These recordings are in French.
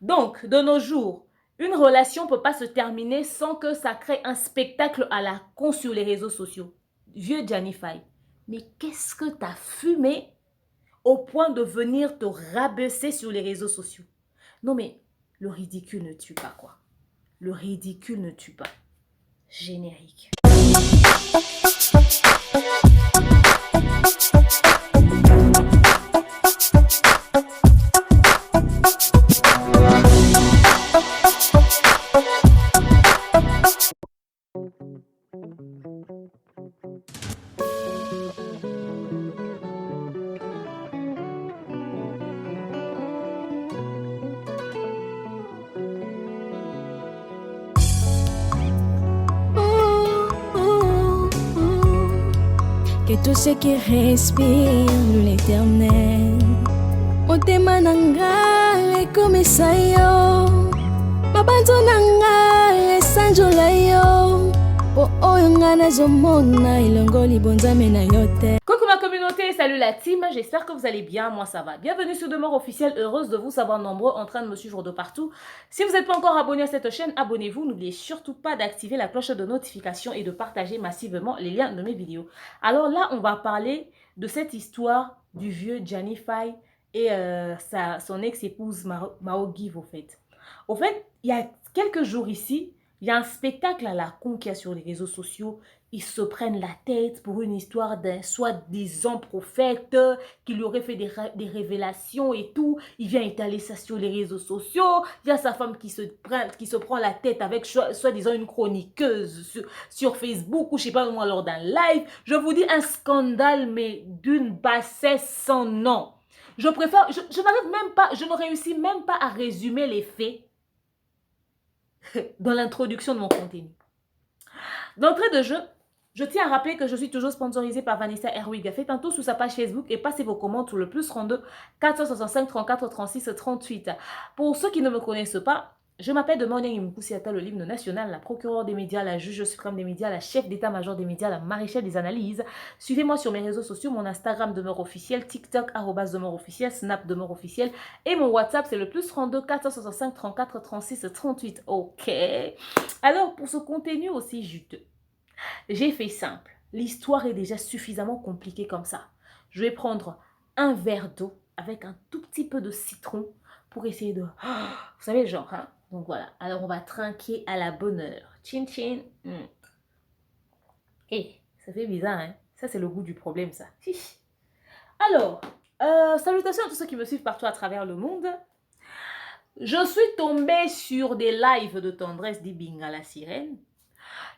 Donc, de nos jours, une relation ne peut pas se terminer sans que ça crée un spectacle à la con sur les réseaux sociaux. Vieux Janify, mais qu'est-ce que t'as fumé au point de venir te rabaisser sur les réseaux sociaux? Non mais, le ridicule ne tue pas quoi. Le ridicule ne tue pas. Générique. Que tout ce qui respire l'éternel. Motema nanga comme ça yo. Babanzo nanga esanjola yo. Po oyo nga nazomona ilongo libonzame na yote. Coucou ma communauté, salut la team, j'espère que vous allez bien, moi ça va. Bienvenue sur Demeure Officielle, heureuse de vous savoir nombreux en train de me suivre de partout. Si vous n'êtes pas encore abonné à cette chaîne, abonnez-vous, n'oubliez surtout pas d'activer la cloche de notification et de partager massivement les liens de mes vidéos. Alors là, on va parler de cette histoire du vieux Janify et son ex-épouse Mao Give au fait. Au fait, il y a quelques jours ici, il y a un spectacle à la con qu'il y a sur les réseaux sociaux. Ils se prennent la tête pour une histoire d'un soi-disant prophète qui lui aurait fait des révélations et tout. Il vient étaler ça sur les réseaux sociaux. Il y a sa femme qui se prend la tête avec soi-disant une chroniqueuse sur Facebook ou je sais pas moi lors d'un live. Je vous dis un scandale mais d'une bassesse sans nom. Je n'arrive même pas, je ne réussis même pas à résumer les faits dans l'introduction de mon contenu. D'entrée de jeu, je tiens à rappeler que je suis toujours sponsorisée par Vanessa Herwig. Faites un tour sur sa page Facebook et passez vos commandes sur le +32 465 34 36 38. Pour ceux qui ne me connaissent pas, je m'appelle Demeure Mpusiata, le l'hymne national, la procureure des médias, la juge suprême des médias, la chef d'état-major des médias, la maréchale des analyses. Suivez-moi sur mes réseaux sociaux, mon Instagram Demeure Officiel, TikTok @Demeure Officiel, Snap Demeure Officiel et mon WhatsApp c'est le +32 465 34 36 38. Ok. Alors pour ce contenu aussi juteux, j'ai fait simple. L'histoire est déjà suffisamment compliquée comme ça. Je vais prendre un verre d'eau avec un tout petit peu de citron pour essayer de... Vous savez, genre, hein? Donc voilà. Alors, on va trinquer à la bonne heure. Chin chin. Ça fait bizarre, hein? Ça, c'est le goût du problème, ça. Alors, salutations à tous ceux qui me suivent partout à travers le monde. Je suis tombée sur des lives de tendresse d'Ibinga la sirène.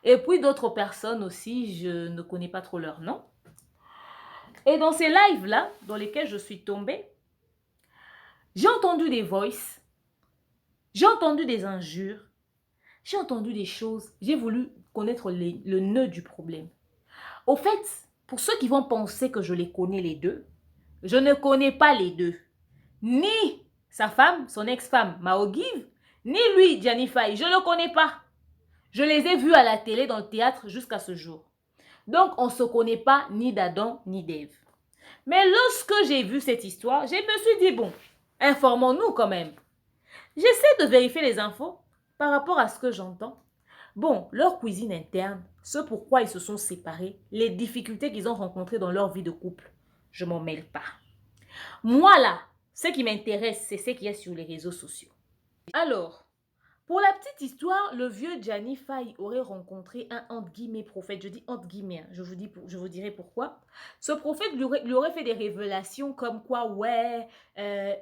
Et puis d'autres personnes aussi, je ne connais pas trop leur nom. Et dans ces lives-là, dans lesquels je suis tombée, j'ai entendu des voices, j'ai entendu des injures, j'ai entendu des choses, j'ai voulu connaître le nœud du problème. Au fait, pour ceux qui vont penser que je les connais les deux, je ne connais pas les deux. Ni sa femme, son ex-femme, Mao Give, ni lui, Janify, je ne le connais pas. Je les ai vus à la télé, dans le théâtre, jusqu'à ce jour. Donc, on ne se connaît pas ni d'Adam ni d'Ève. Mais lorsque j'ai vu cette histoire, je me suis dit, bon, informons-nous quand même. J'essaie de vérifier les infos par rapport à ce que j'entends. Bon, leur cuisine interne, ce pourquoi ils se sont séparés, les difficultés qu'ils ont rencontrées dans leur vie de couple, je m'en mêle pas. Moi là, ce qui m'intéresse, c'est ce qu'il y a sur les réseaux sociaux. Alors, pour la petite histoire, le vieux Janify aurait rencontré un entre guillemets prophète. Je dis entre guillemets, je vous dirai pourquoi. Ce prophète lui aurait fait des révélations comme quoi, ouais,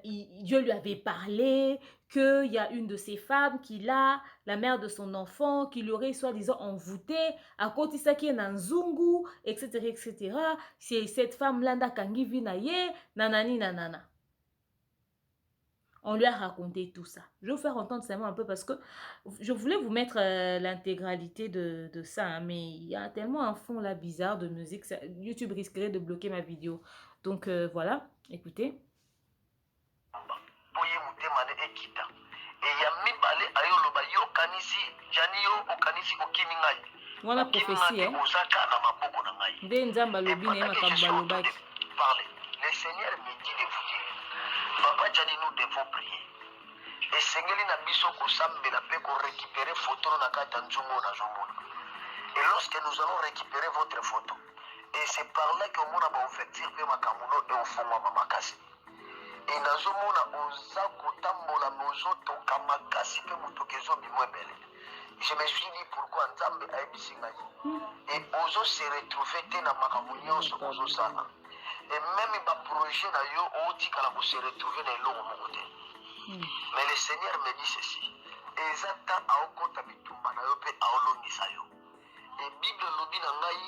Dieu lui avait parlé, qu'il y a une de ses femmes qui l'a, la mère de son enfant, qui l'aurait soi-disant envoûté, à côté de ça qui est Nanzungu, etc., etc. C'est cette femme-là, Kangi Vinaye, nanani, nanana. On lui a raconté tout ça. Je vais vous faire entendre seulement un peu parce que je voulais vous mettre l'intégralité de ça. Hein, mais il y a tellement un fond là bizarre de musique. YouTube risquerait de bloquer ma vidéo. Donc voilà, écoutez. Voilà prophétie, hein. Le Seigneur me dit de vous dire, Papa Gianni, nous devons prier. Et sengeli na biso kosambela pe ko récupérer photo na kata nzungu na zomona. Et lorsque nous allons récupérer votre photo, et c'est par là que mona ba ouverture pe makamuno et au fond ma makasi. Et nazomona oza kotambola mozoto kamakasi pe mutokezo bimwebele. Je me suis dit pourquoi Nzambe a ebisi ngai. Et ozo se retrouver te na makamu nyonso ozo sala. Et même ba projet na yo otikala ko se retrouver na elongo moko te. Mais le Seigneur me dit ceci. Ezata aokota bitumba na yo pe aolongisa yo. Et Bible lobi na ngai,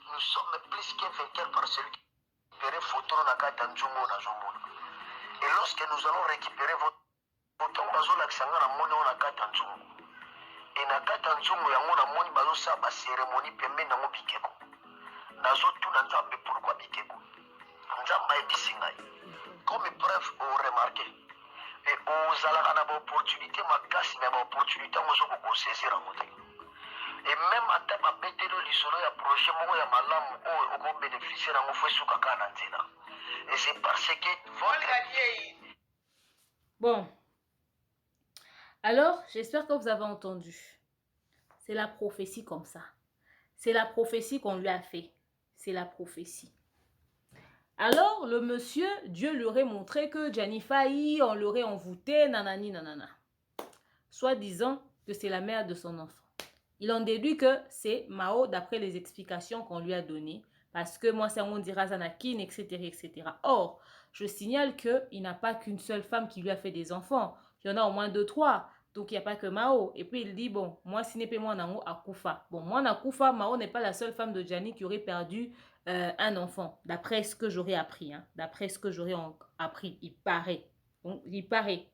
nous sommes plus qu'un vainqueur par celui qui récupère photo na kata nzungu na zomona. Et lorsque nous allons récupérer votre photo, bazo laksanga na mona na kata nzungu. Et na kata nzungu yango na moni bazo sa ba cérémonie pembe na bikeko. Nazo tout na Nzambe pourquoi bikeko. Nzamba ebisi ngai. Comme preuve au remarqué. Et aux alaka na ba opportunité makasi na ba opportunité mozo ko saisir en moté. Et même à ta babetelo lisolo ya projet moko ya malamu o ko bénéficier na mo fo suka kana nzela. Et c'est parce que bon. Alors, j'espère que vous avez entendu. C'est la prophétie comme ça. C'est la prophétie qu'on lui a fait. C'est la prophétie. Alors, le monsieur, Dieu lui aurait montré que Gianni Faye, on l'aurait envoûté, nanani, nanana. Soit disant que c'est la mère de son enfant. Il en déduit que c'est Mao, d'après les explications qu'on lui a données. Parce que moi, c'est on dira Zanakin, etc., etc. Or, je signale qu'il n'a pas qu'une seule femme qui lui a fait des enfants. Il y en a au moins 2, 3. Donc, il n'y a pas que Mao. Et puis, il dit, bon, moi, si n'est pas moi, Nango, Akufa. Bon, moi, Akufa, Mao n'est pas la seule femme de Gianni qui aurait perdu un enfant. D'après ce que j'aurais appris. Hein. D'après ce que j'aurais appris. Il paraît. Donc, il paraît.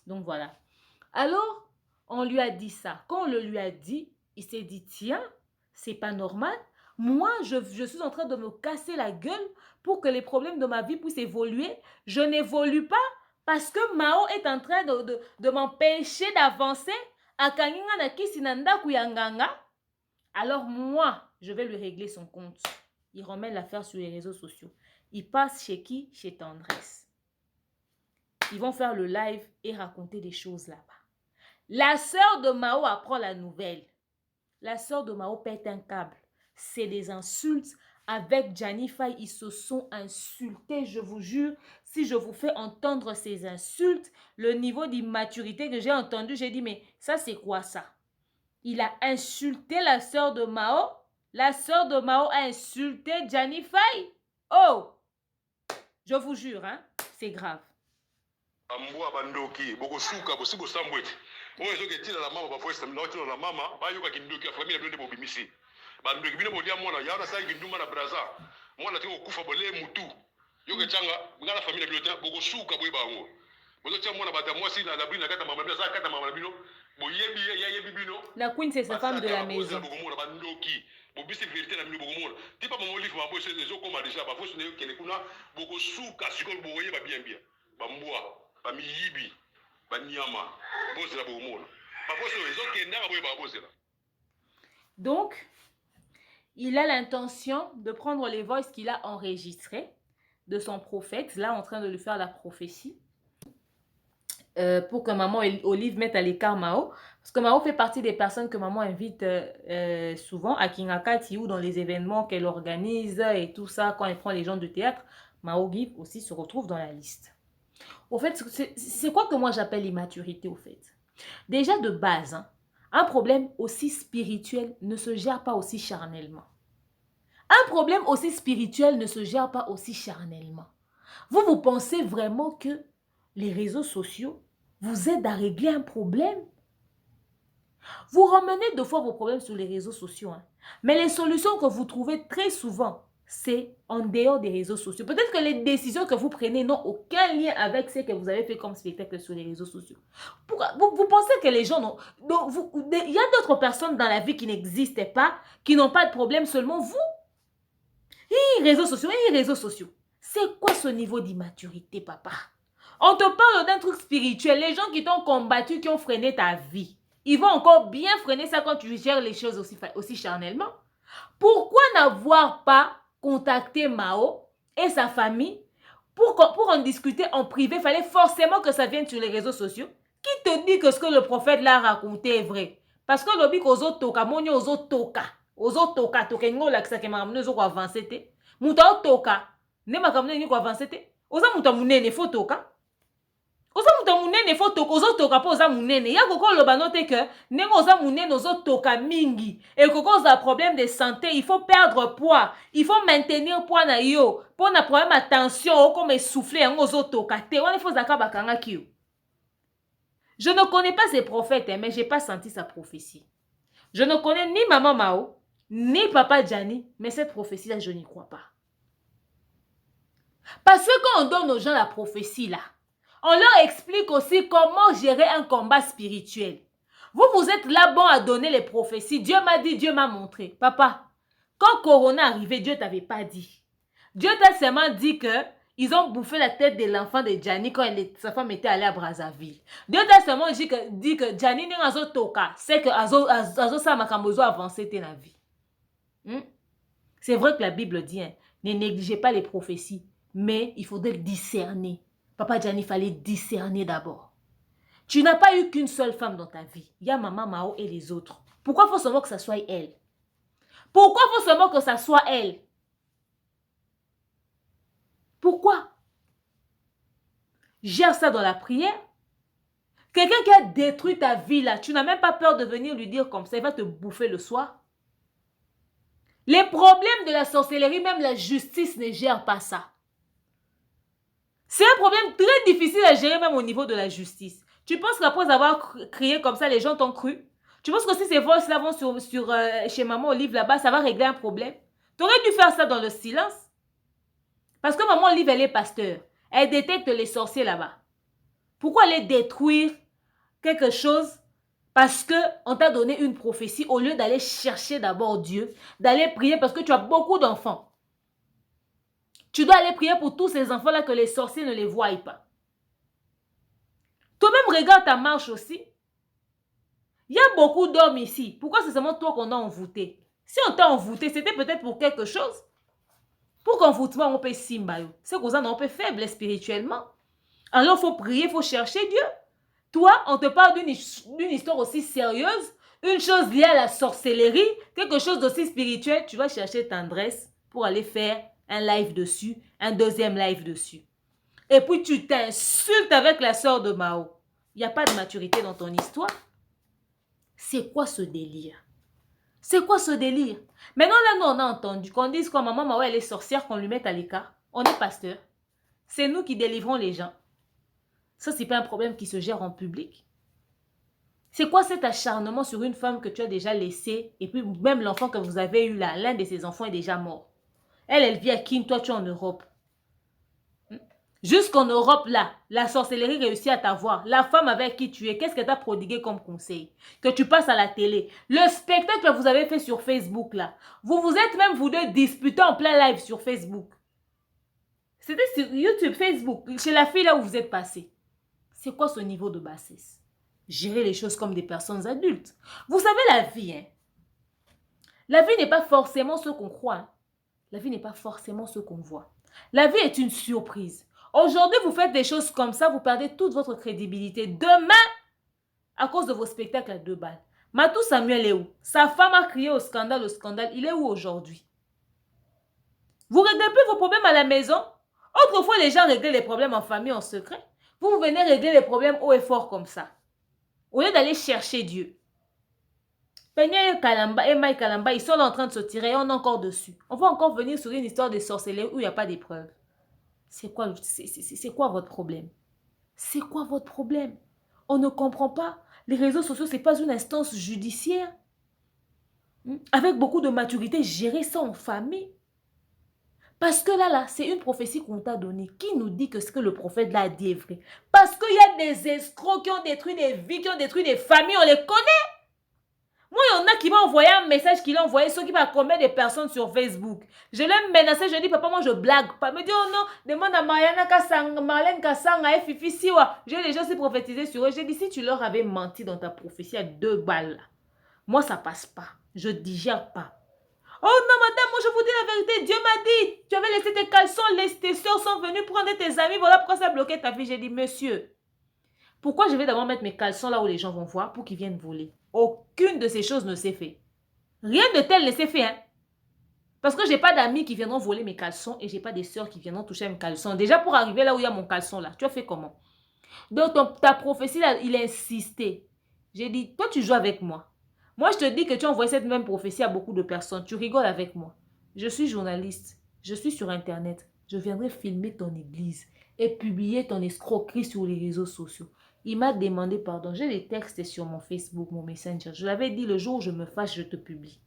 Donc, voilà. Alors, on lui a dit ça. Quand on le lui a dit, il s'est dit, tiens, c'est pas normal. Moi, je suis en train de me casser la gueule pour que les problèmes de ma vie puissent évoluer. Je n'évolue pas parce que Mao est en train de m'empêcher d'avancer. Alors moi, je vais lui régler son compte. Il remet l'affaire sur les réseaux sociaux. Il passe chez qui? Chez Tendresse. Ils vont faire le live et raconter des choses là-bas. La sœur de Mao apprend la nouvelle. La sœur de Mao pète un câble. C'est des insultes. Avec Gianni Faye, ils se sont insultés, je vous jure. Si je vous fais entendre ces insultes, le niveau d'immaturité que j'ai entendu, j'ai dit, mais ça, c'est quoi ça? Il a insulté la sœur de Mao. La sœur de Mao a insulté Gianni Faye. Oh! Je vous jure, hein? C'est grave. Amboa bandoki, boko suka, bosi bosambweti. Oyo ezoke tina la mama bafoisa na tina la mama, bayoka kindoki famille na bende bobimisi. Bandoki bino bodia mwana, yana sa nginduma na braza. Mwana tiko kufa bole mutu. Yoke changa, ngala famille bino ta boko suka boy bango. Bozo tia mwana bata mwasi na labri na kata mama bino, za kata mama bino. Boyebi yebi bino. La queen c'est sa femme de la maison. Boko mwana bandoki. Bobisi vérité na bino boko mwana. Tipa mama olive mabo se ezokoma déjà ba fosu ne kene kuna boko suka sikol boye ba bien bien. Bamboa. Bamiyibi, banyama, bozela bomona. Bafoso ezokenda ba boye ba bozela. Donc, il a l'intention de prendre les voices qu'il a enregistrées de son prophète, là en train de lui faire la prophétie, pour que maman Olive mette à l'écart Mao. Parce que Mao fait partie des personnes que maman invite souvent à Kingakati ou dans les événements qu'elle organise et tout ça, quand elle prend les gens du théâtre. Mao Give aussi se retrouve dans la liste. Au fait, c'est quoi que moi j'appelle l'immaturité au fait? Déjà de base, hein, un problème aussi spirituel ne se gère pas aussi charnellement. Un problème aussi spirituel ne se gère pas aussi charnellement. Vous pensez vraiment que les réseaux sociaux vous aident à régler un problème? Vous ramenez 2 fois vos problèmes sur les réseaux sociaux. Hein. Mais les solutions que vous trouvez très souvent, c'est en dehors des réseaux sociaux. Peut-être que les décisions que vous prenez n'ont aucun lien avec ce que vous avez fait comme spectacle sur les réseaux sociaux. Vous pensez que les gens n'ont... Il y a d'autres personnes dans la vie qui n'existent pas, qui n'ont pas de problème, seulement vous. Réseaux sociaux. C'est quoi ce niveau d'immaturité, papa? On te parle d'un truc spirituel. Les gens qui t'ont combattu, qui ont freiné ta vie, ils vont encore bien freiner ça quand tu gères les choses aussi charnellement. Pourquoi n'avoir pas contacté Mao et sa famille pour en discuter en privé? Il fallait forcément que ça vienne sur les réseaux sociaux. Qui te dit que ce que le prophète l'a raconté est vrai? Parce que le bic aux toka, moni aux toka, toka, toka, ngo la kisa ke makamune zo ko avancer te. Muta toka, ne makamune ni ko avancer te. Oza muta munene fo toka. Oza muta munene fo toka, ozo toka po oza munene. Ya koko loba note que nengo oza munene ozo toka mingi. Et koko oza problème de santé, il faut perdre poids, il faut maintenir poids na yo. Pour na problème à tension, comme essouffler, yango ozo toka te. Wana faut zaka bakanga kiyo. Je ne connais pas ces prophètes, mais je n'ai pas senti sa prophétie. Je ne connais ni Maman Mao, ni Papa Gianni, mais cette prophétie-là, je n'y crois pas. Parce que quand on donne aux gens la prophétie, là, on leur explique aussi comment gérer un combat spirituel. Vous êtes là bon à donner les prophéties. Dieu m'a dit, Dieu m'a montré. Papa, quand Corona arrivait, Dieu ne t'avait pas dit. Dieu t'a seulement dit que ils ont bouffé la tête de l'enfant de Gianni quand sa femme était allée à Brazzaville. Dieu t'a seulement dit que Gianni n'est pas toka. C'est que Azo Samakambozo a avancé dans la vie. C'est vrai que la Bible dit, hein, ne négligez pas les prophéties, mais il faudrait discerner. Papa Gianni, il fallait discerner d'abord. Tu n'as pas eu qu'une seule femme dans ta vie. Il y a Maman Mao et les autres. Pourquoi faut seulement que ça soit elle? Pourquoi faut seulement que ça soit elle? Pourquoi? Gère ça dans la prière. Quelqu'un qui a détruit ta vie là, tu n'as même pas peur de venir lui dire comme ça, il va te bouffer le soir. Les problèmes de la sorcellerie, même la justice ne gère pas ça. C'est un problème très difficile à gérer même au niveau de la justice. Tu penses qu'après avoir crié comme ça, les gens t'ont cru? Tu penses que si ces voix-là vont chez Maman Olive là-bas, ça va régler un problème? Tu aurais dû faire ça dans le silence. Parce que Maman Olive, elle est pasteur. Elle détecte les sorciers là-bas. Pourquoi aller détruire quelque chose? Parce qu'on t'a donné une prophétie au lieu d'aller chercher d'abord Dieu, d'aller prier parce que tu as beaucoup d'enfants. Tu dois aller prier pour tous ces enfants-là que les sorciers ne les voient pas. Toi-même, regarde ta marche aussi. Il y a beaucoup d'hommes ici. Pourquoi c'est seulement toi qu'on a envoûté? Si on t'a envoûté, c'était peut-être pour quelque chose. Pour qu'envoûtement, on peut simbayo. C'est qu'on a un peu faible spirituellement. Alors, il faut prier, il faut chercher Dieu. Toi, on te parle d'une histoire aussi sérieuse, une chose liée à la sorcellerie, quelque chose d'aussi spirituel. Tu vas chercher tendresse pour aller faire un live dessus, un deuxième live dessus. Et puis, tu t'insultes avec la sœur de Mao. Il n'y a pas de maturité dans ton histoire. C'est quoi ce délire? C'est quoi ce délire? Maintenant, là, nous, on a entendu qu'on dise que Maman Mao, elle est sorcière, qu'on lui mette à l'écart. On est pasteur. C'est nous qui délivrons les gens. Ça, c'est pas un problème qui se gère en public. C'est quoi cet acharnement sur une femme que tu as déjà laissée et puis même l'enfant que vous avez eu là, l'un de ses enfants est déjà mort. Elle vit à Kin, toi, tu es en Europe. Jusqu'en Europe, là, la sorcellerie réussit à t'avoir. La femme avec qui tu es, qu'est-ce qu'elle t'a prodigué comme conseil? Que tu passes à la télé. Le spectacle que vous avez fait sur Facebook, là, vous vous êtes même, vous deux, disputés en plein live sur Facebook. C'était sur YouTube, Facebook, chez la fille là où vous êtes passé. C'est quoi ce niveau de bassesse? Gérer les choses comme des personnes adultes. Vous savez la vie, hein? La vie n'est pas forcément ce qu'on croit. Hein? La vie n'est pas forcément ce qu'on voit. La vie est une surprise. Aujourd'hui, vous faites des choses comme ça, vous perdez toute votre crédibilité. Demain, à cause de vos spectacles à 2 balles. Matou Samuel est où? Sa femme a crié au scandale, il est où aujourd'hui? Vous ne réglez plus vos problèmes à la maison? Autrefois, les gens réglaient les problèmes en famille, en secret. Vous venez régler les problèmes haut et fort comme ça. Au lieu d'aller chercher Dieu. Peña et Kalamba, Emma et Kalamba, ils sont là en train de se tirer et on est encore dessus. On va encore venir sur une histoire de sorcellerie où il n'y a pas d'épreuve. C'est quoi votre problème? C'est quoi votre problème? On ne comprend pas. Les réseaux sociaux, ce n'est pas une instance judiciaire. Avec beaucoup de maturité, gérer ça en famille. Parce que là, c'est une prophétie qu'on t'a donnée. Qui nous dit que ce que le prophète là a dit est vrai? Parce qu'il y a des escrocs qui ont détruit des vies, qui ont détruit des familles, on les connaît. Moi, il y en a qui m'ont envoyé un message qu'il a envoyé, ceux qui va combien de personnes sur Facebook. Je l'ai menacé, je dis, papa, moi, je blague pas. Me dit, oh non, demande à Marlène Kassanga et Fifi Siwa. J'ai déjà aussi prophétisé sur eux. J'ai dit, si tu leur avais menti dans ta prophétie à 2 balles, là, moi, ça passe pas. Je digère pas. Oh non, madame, moi, je vous dis la vérité. Dieu m'a dit, tu avais laissé tes caleçons, tes soeurs sont venues prendre tes amis. Voilà pourquoi ça a bloqué ta vie. J'ai dit, monsieur, Pourquoi je vais d'abord mettre mes caleçons là où les gens vont voir pour qu'ils viennent voler? Aucune de ces choses ne s'est fait. Rien de tel ne s'est fait, hein. Parce que j'ai pas d'amis qui viendront voler mes caleçons et j'ai pas des sœurs qui viendront toucher mes caleçons. Déjà, pour arriver là où il y a mon caleçon là, tu as fait comment? Donc, ta prophétie là, il a insisté. J'ai dit, toi, tu joues avec moi. Moi, je te dis que tu as envoyé cette même prophétie à beaucoup de personnes. Tu rigoles avec moi. Je suis journaliste. Je suis sur Internet. Je viendrai filmer ton église et publier ton escroquerie sur les réseaux sociaux. Il m'a demandé pardon. J'ai des textes sur mon Facebook, mon Messenger. Je l'avais dit, le jour où je me fâche, je te publie.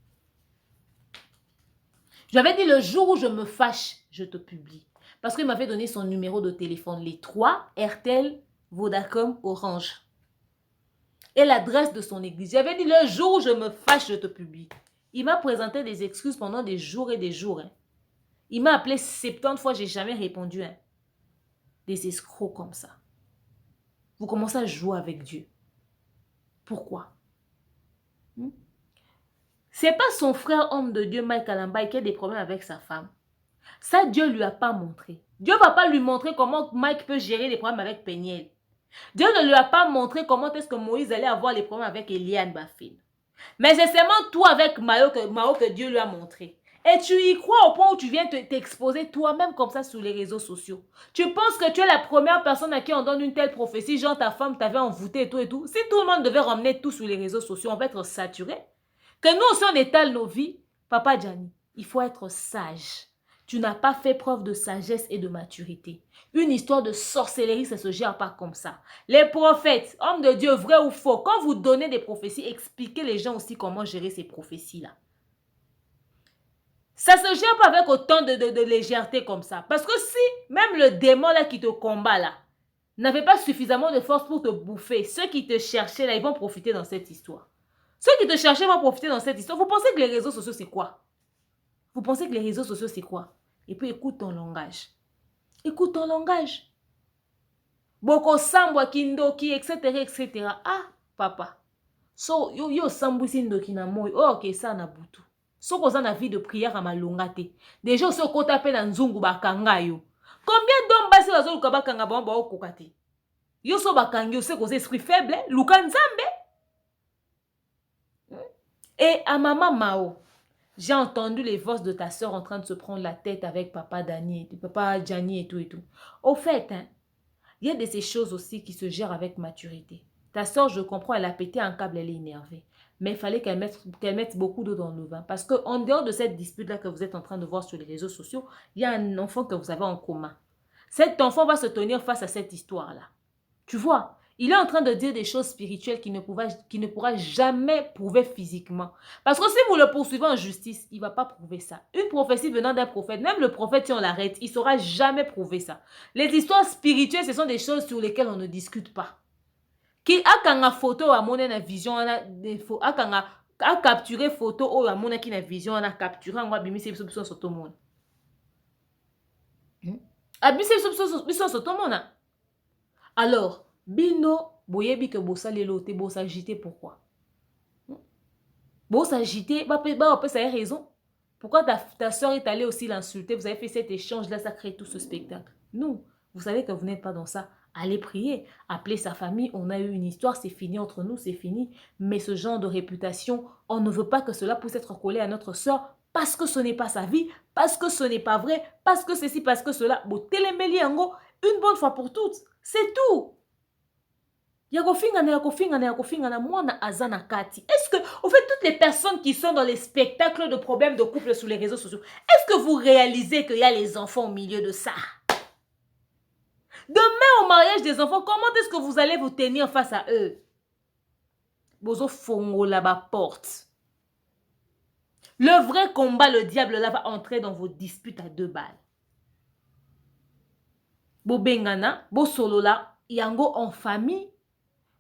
Je lui avais dit, le jour où je me fâche, je te publie. Parce qu'il m'avait donné son numéro de téléphone. Les 3, RTL, Vodacom, Orange. Et l'adresse de son église. J'avais dit, le jour où je me fâche, je te publie. Il m'a présenté des excuses pendant des jours et des jours. Hein. Il m'a appelé 70 fois, je n'ai jamais répondu. Hein. Des escrocs comme ça. Vous commencez à jouer avec Dieu. Pourquoi? C'est pas son frère homme de Dieu, Mike Alamba, qui a des problèmes avec sa femme. Ça, Dieu ne lui a pas montré. Dieu ne va pas lui montrer comment Mike peut gérer les problèmes avec Peniel. Dieu ne lui a pas montré comment est-ce que Moïse allait avoir les problèmes avec Eliane Bafin. Mais c'est seulement toi avec Mao que Dieu lui a montré. Et tu y crois au point où tu viens t'exposer toi-même comme ça sur les réseaux sociaux. Tu penses que tu es la première personne à qui on donne une telle prophétie, genre ta femme t'avait envoûté et tout et tout. Si tout le monde devait ramener tout sur les réseaux sociaux, on va être saturé. Que nous aussi on étale nos vies. Papa Gianni, il faut être sage. Tu n'as pas fait preuve de sagesse et de maturité. Une histoire de sorcellerie, ça ne se gère pas comme ça. Les prophètes, hommes de Dieu, vrai ou faux, quand vous donnez des prophéties, expliquez les gens aussi comment gérer ces prophéties-là. Ça ne se gère pas avec autant de légèreté comme ça. Parce que si même le démon là qui te combat là, n'avait pas suffisamment de force pour te bouffer, ceux qui te cherchaient là, ils vont profiter dans cette histoire. Ceux qui te cherchaient vont profiter dans cette histoire. Vous pensez que les réseaux sociaux, c'est quoi? Vous pensez que les réseaux sociaux, c'est quoi? Et puis écoute ton langage. Écoute ton langage. Boko sambwa kindoki, etc., etc. Ah, papa. So, yo sambwi sindoki na moi. Oh, ok, ça na butu. So, koza na vie de prière à malongate. Déjà, so, ko tape na nzungu bakanga yo. Combien d'hommes basi wazo luka bakanga ba okokate? Yo so bakangi yo, se koza esprit faible, luka nzambe. Et à maman Mao, j'ai entendu les voix de ta soeur en train de se prendre la tête avec papa Gianni et tout et tout. Au fait, hein, il y a de ces choses aussi qui se gèrent avec maturité. Ta soeur, je comprends, elle a pété un câble, elle est énervée. Mais il fallait qu'elle mette beaucoup d'eau dans le vin. Parce qu'en dehors de cette dispute-là que vous êtes en train de voir sur les réseaux sociaux, il y a un enfant que vous avez en commun. Cet enfant va se tenir face à cette histoire-là. Tu vois, il est en train de dire des choses spirituelles qu'il ne pourra jamais prouver physiquement. Parce que si vous le poursuivez en justice, il ne va pas prouver ça. Une prophétie venant d'un prophète, même le prophète, si on l'arrête, il ne saura jamais prouver ça. Les histoires spirituelles, ce sont des choses sur lesquelles on ne discute pas. Qui a une photo à mon vision, a capturé photo ou à mon vision, a capturé, on va bimisi sur tout le monde. Alors, bino, boyebi que bossa lelote, bossa agité, pourquoi? Bossa agité, ça a raison. Pourquoi ta soeur est allée aussi l'insulter? Vous avez fait cet échange-là, ça crée tout ce spectacle. Non, vous savez que vous n'êtes pas dans ça. Allez prier, appelez sa famille, on a eu une histoire, c'est fini entre nous, c'est fini. Mais ce genre de réputation, on ne veut pas que cela puisse être collé à notre soeur parce que ce n'est pas sa vie, parce que ce n'est pas vrai, parce que ceci, parce que cela. Bon, téléméliango, une bonne fois pour toutes, c'est tout. Est-ce que, au fait, toutes les personnes qui sont dans les spectacles de problèmes de couple sur les réseaux sociaux, est-ce que vous réalisez qu'il y a les enfants au milieu de ça? Demain, au mariage des enfants, comment est-ce que vous allez vous tenir face à eux? Bozo fongo là-bas porte. Le vrai combat, le diable là va entrer dans vos disputes à 2 balles. Bo bengana, bo solo là, yango en famille.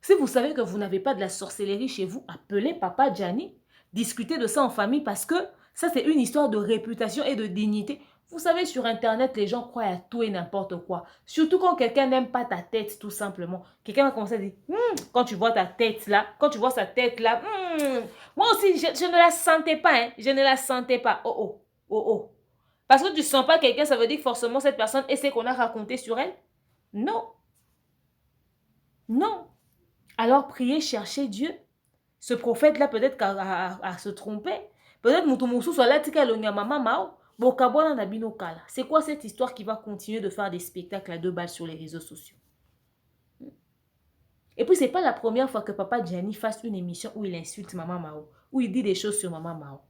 Si vous savez que vous n'avez pas de la sorcellerie chez vous, appelez papa Gianni. Discutez de ça en famille parce que ça c'est une histoire de réputation et de dignité. Vous savez, sur Internet, les gens croient à tout et n'importe quoi. Surtout quand quelqu'un n'aime pas ta tête, tout simplement. Quelqu'un va commencer à dire, quand tu vois ta tête là, quand tu vois sa tête là, moi aussi, je ne la sentais pas, hein. Je ne la sentais pas. Oh, oh, oh, oh. Parce que tu ne sens pas quelqu'un, ça veut dire que forcément cette personne est ce qu'on a raconté sur elle? Non. Non. Alors priez, cherchez Dieu. Ce prophète-là, peut-être qu'à se tromper. Peut-être Moutoumoussou soit là, tika lonya mama mao. Bokabona na bino kala. C'est quoi cette histoire qui va continuer de faire des spectacles à 2 balles sur les réseaux sociaux? Et puis, c'est pas la première fois que Papa Gianni fasse une émission où il insulte Maman Mao, où il dit des choses sur Maman Mao.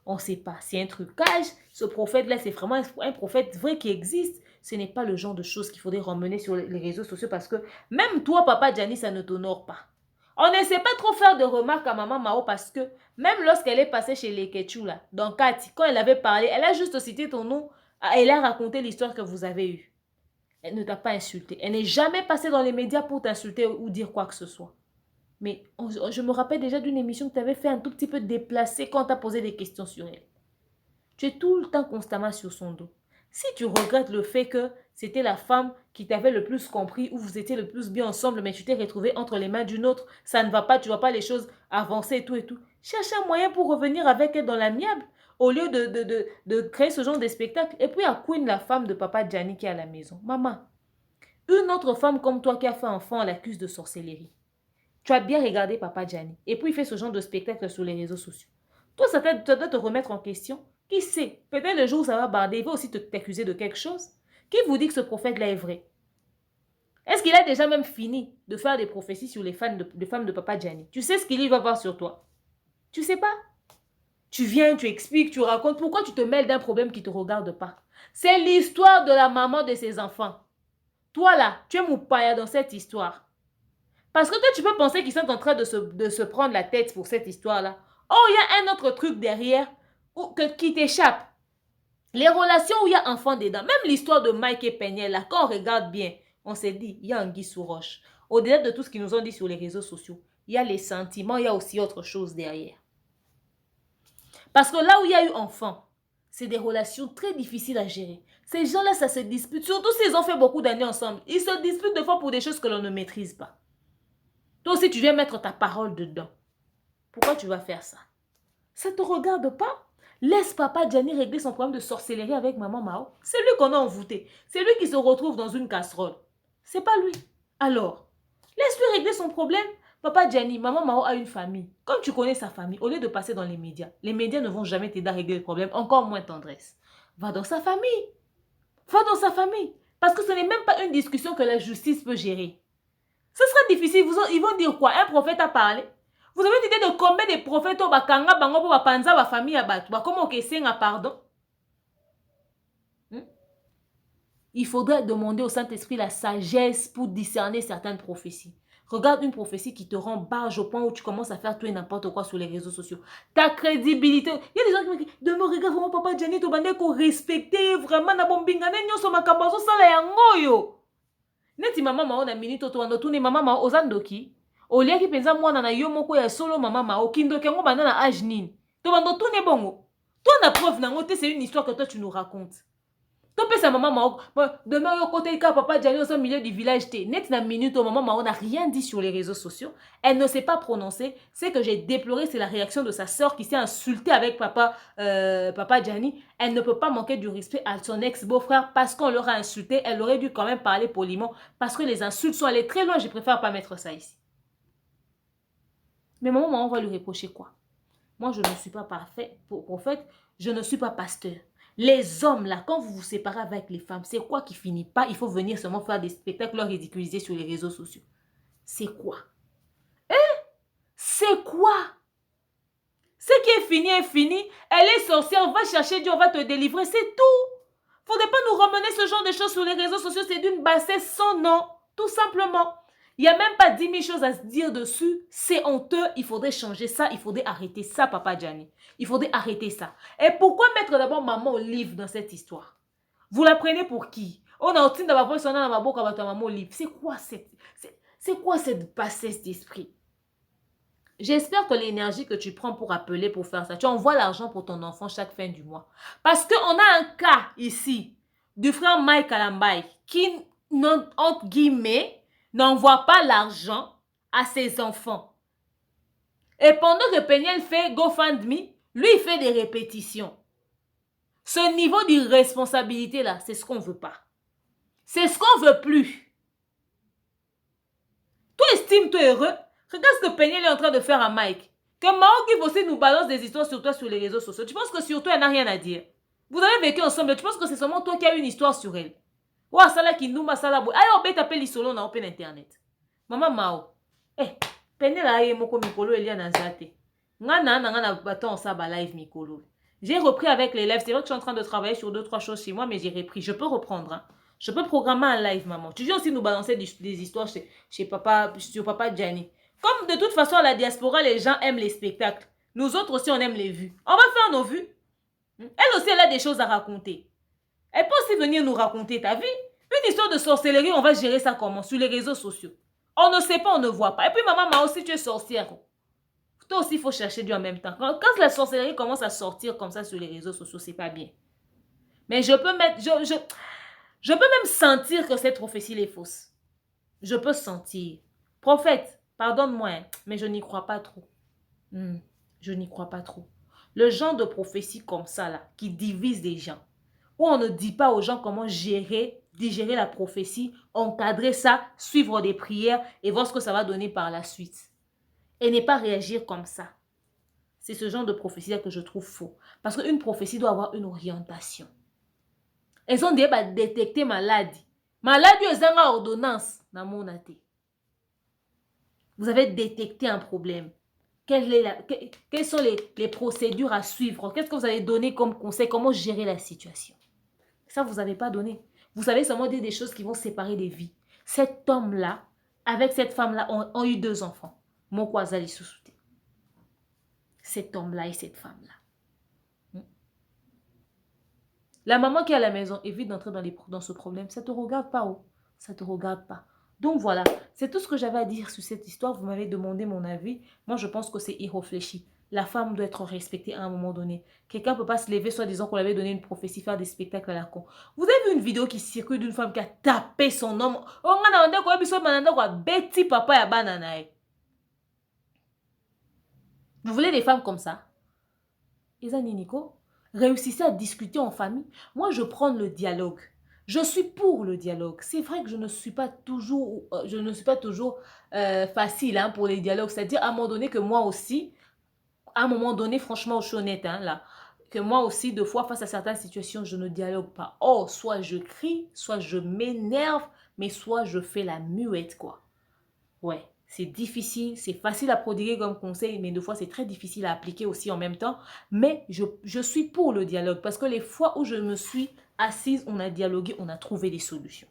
On ne sait pas. C'est un trucage. Ce prophète-là, c'est vraiment un prophète vrai qui existe. Ce n'est pas le genre de choses qu'il faudrait ramener sur les réseaux sociaux parce que même toi, Papa Gianni, ça ne t'honore pas. On ne sait pas trop faire de remarques à Maman Mao parce que même lorsqu'elle est passée chez les Ketchou, là, dans Kati, quand elle avait parlé, elle a juste cité ton nom, elle a raconté l'histoire que vous avez eue. Elle ne t'a pas insulté. Elle n'est jamais passée dans les médias pour t'insulter ou dire quoi que ce soit. Mais je me rappelle déjà d'une émission que tu avais fait un tout petit peu déplacée quand tu as posé des questions sur elle. Tu es tout le temps constamment sur son dos. Si tu regrettes le fait que c'était la femme qui t'avait le plus compris ou vous étiez le plus bien ensemble, mais tu t'es retrouvé entre les mains d'une autre, ça ne va pas, tu ne vois pas les choses avancer et tout et tout. Cherche un moyen pour revenir avec elle dans l'amiable au lieu de créer ce genre de spectacle. Et puis à Queen, la femme de Papa Gianni qui est à la maison. Maman, une autre femme comme toi qui a fait enfant l'accuse de sorcellerie. Tu as bien regardé Papa Gianni. Et puis il fait ce genre de spectacle sur les réseaux sociaux. Toi, ça doit te remettre en question. Qui sait? Peut-être le jour où ça va barder, il va aussi t'accuser de quelque chose. Qui vous dit que ce prophète-là est vrai? Est-ce qu'il a déjà même fini de faire des prophéties sur les femmes de Papa Gianni? Tu sais ce qu'il va voir sur toi? Tu sais pas? Tu viens, tu expliques, tu racontes. Pourquoi tu te mêles d'un problème qui ne te regarde pas? C'est l'histoire de la maman de ses enfants. Toi là, tu es moupaya dans cette histoire. Parce que toi, tu peux penser qu'ils sont en train de se prendre la tête pour cette histoire-là. Oh, il y a un autre truc derrière qui t'échappe. Les relations où il y a enfants dedans. Même l'histoire de Mike et Peniel, là, quand on regarde bien, on s'est dit, il y a Anguille sous roche. Au-delà de tout ce qu'ils nous ont dit sur les réseaux sociaux, il y a les sentiments, il y a aussi autre chose derrière. Parce que là où il y a eu enfants, c'est des relations très difficiles à gérer. Ces gens-là, ça se dispute. Surtout s'ils ont fait beaucoup d'années ensemble. Ils se disputent des fois pour des choses que l'on ne maîtrise pas. Toi aussi, tu viens mettre ta parole dedans. Pourquoi tu vas faire ça? Ça ne te regarde pas? Laisse Papa Gianni régler son problème de sorcellerie avec Maman Mao. C'est lui qu'on a envoûté. C'est lui qui se retrouve dans une casserole. C'est pas lui. Alors, laisse-lui régler son problème. Papa Gianni, Maman Mao a une famille. Comme tu connais sa famille, au lieu de passer dans les médias ne vont jamais t'aider à régler le problème, encore moins tendresse. Va dans sa famille. Va dans sa famille. Parce que ce n'est même pas une discussion que la justice peut gérer. Ce sera difficile. Ils vont dire quoi? Un prophète a parlé. Vous avez une idée de combien de prophètes ont bakanga bango pour bapanza ba famille à battu? Comment on pardon? Il faudrait demander au Saint-Esprit la sagesse pour discerner certaines prophéties. Regarde une prophétie qui te rend barge au point où tu commences à faire tout et n'importe quoi sur les réseaux sociaux. Ta crédibilité. Il y a des gens qui me disent, de me regarder vraiment Papa Gianni, tu vas respecter vraiment na bombingane nyoso makambazo sala yango yo. Neti mama mao na minute to ando tuni mama mao ozandoki. Olia ki penza mwana na yo moko ya solo mama mao kindoki yango banda na âge nini. To bando tuni bongo. Toi na preuve nango te c'est une histoire que toi tu nous racontes. Sa maman demain au côté de Papa Gianni au milieu du village net na minute au moment où on n'a rien dit sur les réseaux sociaux. Elle ne s'est pas prononcée. Ce que j'ai déploré, c'est la réaction de sa sœur qui s'est insultée avec Papa Gianni. Elle ne peut pas manquer du respect à son ex-beau-frère parce qu'on leur a insulté. Elle aurait dû quand même parler poliment parce que les insultes sont allées très loin. Je préfère pas mettre ça ici. Mais maman, on va lui reprocher quoi? Moi, je ne suis pas parfait prophète. Je ne suis pas pasteur. Les hommes, là, quand vous vous séparez avec les femmes, c'est quoi qui finit pas? Il faut venir seulement faire des spectacles leur ridiculiser sur les réseaux sociaux. C'est quoi? C'est quoi? Ce qui est fini, elle est sorcière, on va chercher Dieu, on va te délivrer, c'est tout. Faudrait pas nous ramener ce genre de choses sur les réseaux sociaux, c'est d'une bassesse sans nom, tout simplement. Il n'y a même pas 10 000 choses à se dire dessus. C'est honteux. Il faudrait changer ça. Il faudrait arrêter ça, Papa Gianni. Il faudrait arrêter ça. Et pourquoi mettre d'abord maman Olive dans cette histoire? Vous la prenez pour qui? On a aussi d'avoir son nom dans ma bouche avec maman Olive. C'est quoi cette bassesse d'esprit? J'espère que l'énergie que tu prends pour appeler, pour faire ça, tu envoies l'argent pour ton enfant chaque fin du mois. Parce qu'on a un cas ici du frère Mike Alambay qui, entre guillemets, n'envoie pas l'argent à ses enfants. Et pendant que Peniel fait GoFundMe, lui, il fait des répétitions. Ce niveau d'irresponsabilité-là, c'est ce qu'on ne veut pas. C'est ce qu'on ne veut plus. Toi, estime-toi heureux. Regarde ce que Peniel est en train de faire à Mike. Que Mao Give aussi nous balance des histoires sur toi sur les réseaux sociaux. Tu penses que sur toi, elle n'a rien à dire? Vous avez vécu ensemble. Tu penses que c'est seulement toi qui as une histoire sur elle? Ouah, ça là qui nous m'a ça là. Aïe, on peut taper l'isolo dans Open Internet. Maman Mao. Eh, Peniel a eu moko mikolo elia na zate. Ngana baton ça ba live mikolo. J'ai repris avec les lives. C'est vrai que je suis en train de travailler sur 2-3 choses chez moi, mais j'ai repris. Je peux reprendre. Hein. Je peux programmer un live, maman. Tu viens aussi nous balancer des histoires chez papa, sur papa Gianni. Comme de toute façon, à la diaspora, les gens aiment les spectacles. Nous autres aussi, on aime les vues. On va faire nos vues. Elle aussi, elle a des choses à raconter. Elle peut aussi venir nous raconter ta vie. Une histoire de sorcellerie, on va gérer ça comment? Sur les réseaux sociaux. On ne sait pas, on ne voit pas. Et puis, maman, moi aussi, tu es sorcière. Toi aussi, il faut chercher Dieu en même temps. Quand la sorcellerie commence à sortir comme ça sur les réseaux sociaux, c'est pas bien. Mais je peux mettre... Je peux même sentir que cette prophétie est fausse. Je peux sentir. Prophète, pardonne-moi, hein, mais je n'y crois pas trop. Je n'y crois pas trop. Le genre de prophétie comme ça, là, qui divise des gens, où on ne dit pas aux gens comment gérer, digérer la prophétie, encadrer ça, suivre des prières et voir ce que ça va donner par la suite. Et ne pas réagir comme ça. C'est ce genre de prophétie-là que je trouve faux. Parce qu'une prophétie doit avoir une orientation. Elles ont dit, bah, détecter maladie. Maladie, elles ont une ordonnance. Vous avez détecté un problème. Quelles sont les procédures à suivre? Qu'est-ce que vous avez donné comme conseil? Comment gérer la situation? Ça, vous n'avez pas donné. Vous savez seulement dire des choses qui vont séparer des vies. Cet homme-là, avec cette femme-là, ont eu 2 enfants. Mon Kwazali Soussouté. Cet homme-là et cette femme-là. La maman qui est à la maison évite d'entrer dans ce problème. Ça ne te regarde pas, oh. Ça ne te regarde pas. Donc voilà, c'est tout ce que j'avais à dire sur cette histoire. Vous m'avez demandé mon avis. Moi, je pense que c'est irréfléchi. La femme doit être respectée à un moment donné. Quelqu'un ne peut pas se lever soit disant qu'on lui avait donné une prophétie, faire des spectacles à la con. Vous avez vu une vidéo qui circule d'une femme qui a tapé son homme. Vous voulez des femmes comme ça? Isani Nico, réussissez à discuter en famille. Moi, je prends le dialogue. Je suis pour le dialogue. C'est vrai que je ne suis pas toujours facile hein, pour les dialogues. C'est-à-dire, à un moment donné, que moi aussi, à un moment donné, franchement, je suis honnête, hein, là, que moi aussi, 2 fois, face à certaines situations, je ne dialogue pas. Oh, soit je crie, soit je m'énerve, mais soit je fais la muette, quoi. Ouais. C'est difficile, c'est facile à prodiguer comme conseil, mais 2 fois, c'est très difficile à appliquer aussi en même temps. Mais je suis pour le dialogue parce que les fois où je me suis assise, on a dialogué, on a trouvé des solutions.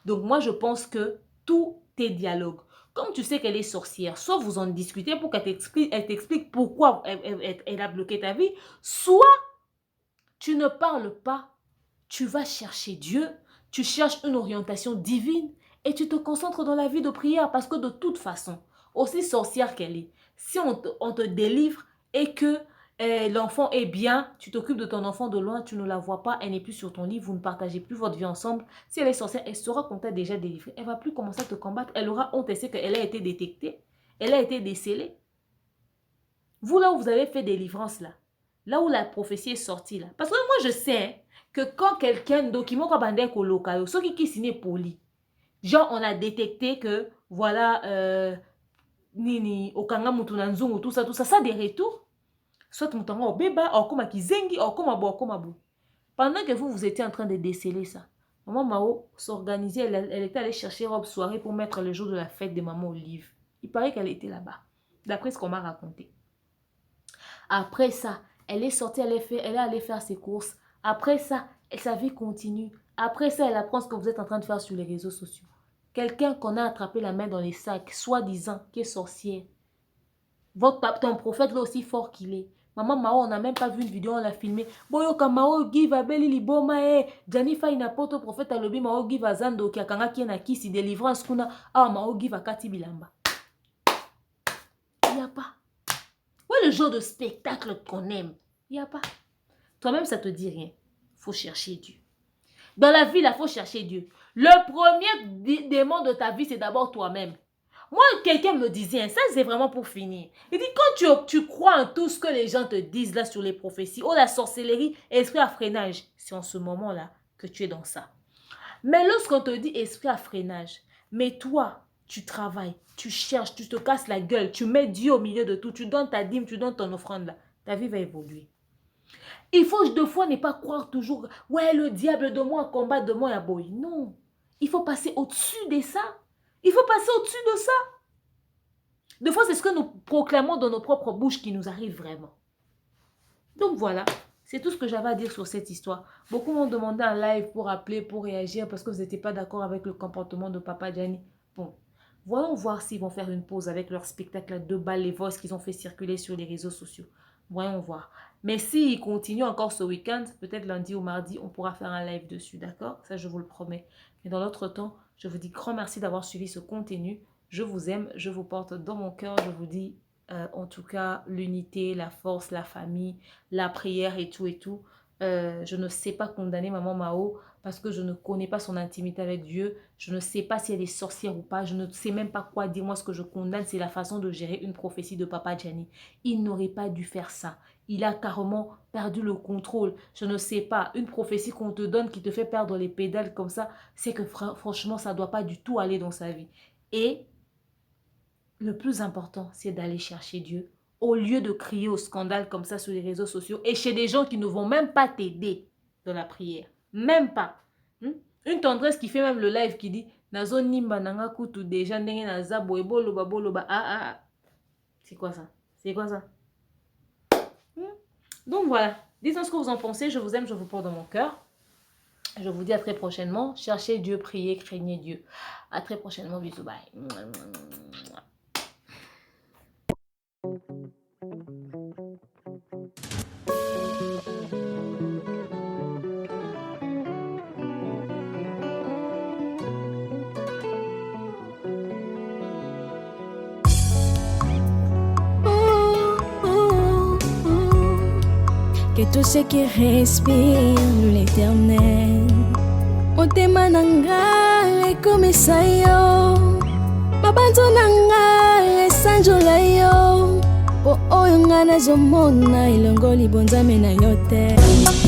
Donc moi, je pense que tout est dialogue. Comme tu sais qu'elle est sorcière, soit vous en discutez pour qu'elle t'explique pourquoi elle a bloqué ta vie, soit tu ne parles pas, tu vas chercher Dieu, tu cherches une orientation divine. Et tu te concentres dans la vie de prière parce que de toute façon, aussi sorcière qu'elle est, si on te délivre et que l'enfant est bien, tu t'occupes de ton enfant de loin, tu ne la vois pas, elle n'est plus sur ton lit, vous ne partagez plus votre vie ensemble. Si elle est sorcière, elle saura qu'on t'a déjà délivré. Elle ne va plus commencer à te combattre. Elle aura honte, elle sait qu'elle a été détectée, elle a été décelée. Vous, là où vous avez fait délivrance, là où la prophétie est sortie, là. Parce que moi, je sais hein, que quand quelqu'un, document comme bandé local, ceux qui signent poli, genre, on a détecté que, voilà, nini, okanga mutunanzungu, tout ça, ça des retours. Soit mutanga o beba, ou comme kizengi, ou comme abo. Pendant que vous étiez en train de déceler ça, maman Mao s'organisait, elle était allée chercher robe soirée pour mettre le jour de la fête de maman Olive. Il paraît qu'elle était là-bas, d'après ce qu'on m'a raconté. Après ça, elle est sortie, elle est allée faire ses courses. Après ça, sa vie continue. Après ça, elle apprend ce que vous êtes en train de faire sur les réseaux sociaux. Quelqu'un qu'on a attrapé la main dans les sacs, soi-disant, qui est sorcière. Ton prophète là aussi fort qu'il est. Maman Mao, on n'a même pas vu une vidéo, on l'a filmé. Boyo Kamao give a beli liboma Janifa inapoto prophète alobi Mao give a zando ki akanga ki na kisi délivrance kuna. Ah Mao give a kati bilamba. Il n'y a pas. Ouais, le genre de spectacle qu'on aime. Il n'y a pas. Toi-même, ça te dit rien. Faut chercher Dieu. Dans la vie, il faut chercher Dieu. Le premier démon de ta vie, c'est d'abord toi-même. Moi, quelqu'un me disait, ça c'est vraiment pour finir. Il dit, quand tu crois en tout ce que les gens te disent là sur les prophéties, oh la sorcellerie, esprit à freinage, c'est en ce moment-là que tu es dans ça. Mais lorsqu'on te dit esprit à freinage, mais toi, tu travailles, tu cherches, tu te casses la gueule, tu mets Dieu au milieu de tout, tu donnes ta dîme, tu donnes ton offrande là, ta vie va évoluer. Il faut deux fois ne pas croire toujours, ouais, le diable de moi, combat de moi, boy. Non, il faut passer au-dessus de ça. Il faut passer au-dessus de ça. Des fois, c'est ce que nous proclamons dans nos propres bouches qui nous arrive vraiment. Donc voilà, c'est tout ce que j'avais à dire sur cette histoire. Beaucoup m'ont demandé un live pour appeler, pour réagir, parce que vous n'étiez pas d'accord avec le comportement de Papa Gianni. Bon, voyons voir s'ils vont faire une pause avec leur spectacle à 2 balles les voix qu'ils ont fait circuler sur les réseaux sociaux. Voyons voir. Mais s'ils continuent encore ce week-end, peut-être lundi ou mardi, on pourra faire un live dessus, d'accord? Ça, je vous le promets. Mais dans l'autre temps, je vous dis grand merci d'avoir suivi ce contenu. Je vous aime, je vous porte dans mon cœur. Je vous dis, en tout cas, l'unité, la force, la famille, la prière et tout et tout. Je ne sais pas condamner Maman Mao parce que je ne connais pas son intimité avec Dieu. Je ne sais pas si elle est sorcière ou pas. Je ne sais même pas quoi dire. Moi, ce que je condamne, c'est la façon de gérer une prophétie de Papa Gianni. Il n'aurait pas dû faire ça. Il a carrément perdu le contrôle. Je ne sais pas. Une prophétie qu'on te donne qui te fait perdre les pédales comme ça, c'est que franchement, ça ne doit pas du tout aller dans sa vie. Et le plus important, c'est d'aller chercher Dieu au lieu de crier au scandale comme ça sur les réseaux sociaux et chez des gens qui ne vont même pas t'aider dans la prière. Même pas. Une tendresse qui fait même le live qui dit Nazo nimba nanga kutu déjà ndenge naza boebo loba boloba. Ah. C'est quoi ça? C'est quoi ça? Donc voilà. Dites-moi ce que vous en pensez. Je vous aime, je vous porte dans mon cœur. Je vous dis à très prochainement. Cherchez Dieu, priez, craignez Dieu. À très prochainement. Bisous, bye. Que tous ceux qui respirent l'Éternel motema nanga ekomisa yo mabanzo nanga esanjola yo po oyo nga nazomona elongo libonzame na yo te.